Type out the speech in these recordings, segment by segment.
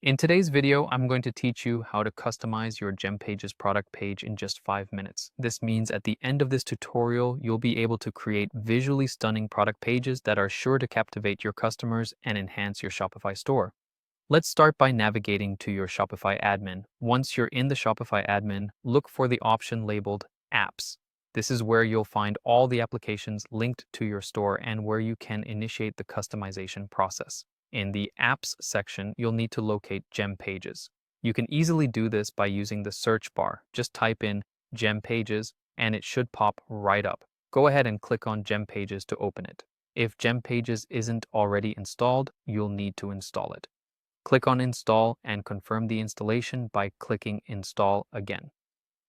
In today's video, I'm going to teach you how to customize your Gempages product page in just 5 minutes. This means at the end of this tutorial, you'll be able to create visually stunning product pages that are sure to captivate your customers and enhance your Shopify store. Let's start by navigating to your Shopify admin. Once you're in the Shopify admin, look for the option labeled Apps. This is where you'll find all the applications linked to your store and where you can initiate the customization process. In the Apps section, you'll need to locate Gempages. You can easily do this by using the search bar. Just type in Gempages and it should pop right up. Go ahead and click on Gempages to open it. If Gempages isn't already installed, you'll need to install it. Click on Install and confirm the installation by clicking Install again.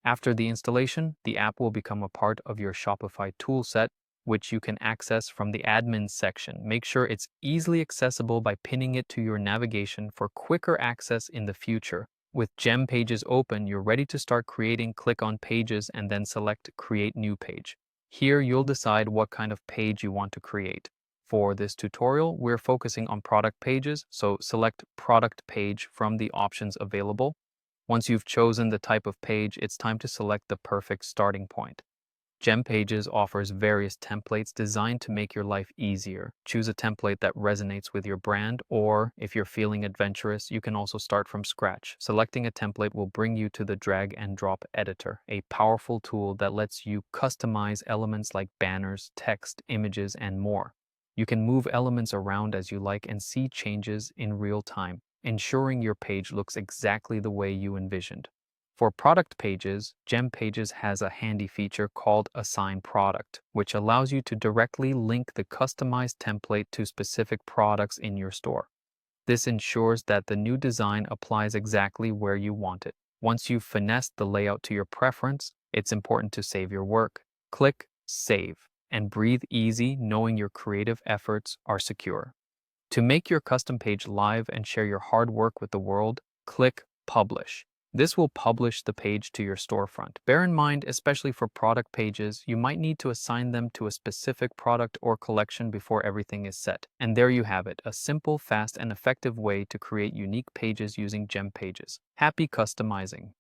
After the installation, the app will become a part of your Shopify toolset, which you can access from the admin section. Make sure it's easily accessible by pinning it to your navigation for quicker access in the future. With Gempages open, you're ready to start creating. Click on Pages and then select Create New Page. Here, you'll decide what kind of page you want to create. For this tutorial, we're focusing on product pages, so select Product Page from the options available. Once you've chosen the type of page, it's time to select the perfect starting point. Gempages offers various templates designed to make your life easier. Choose a template that resonates with your brand, or if you're feeling adventurous, you can also start from scratch. Selecting a template will bring you to the drag and drop editor, a powerful tool that lets you customize elements like banners, text, images, and more. You can move elements around as you like and see changes in real time, ensuring your page looks exactly the way you envisioned. For product pages, Gempages has a handy feature called Assign Product, which allows you to directly link the customized template to specific products in your store. This ensures that the new design applies exactly where you want it. Once you've finessed the layout to your preference, it's important to save your work. Click Save and breathe easy knowing your creative efforts are secure. To make your custom page live and share your hard work with the world, click Publish. This will publish the page to your storefront. Bear in mind, especially for product pages, you might need to assign them to a specific product or collection before everything is set. And there you have it, a simple, fast, and effective way to create unique pages using Gempages. Happy customizing!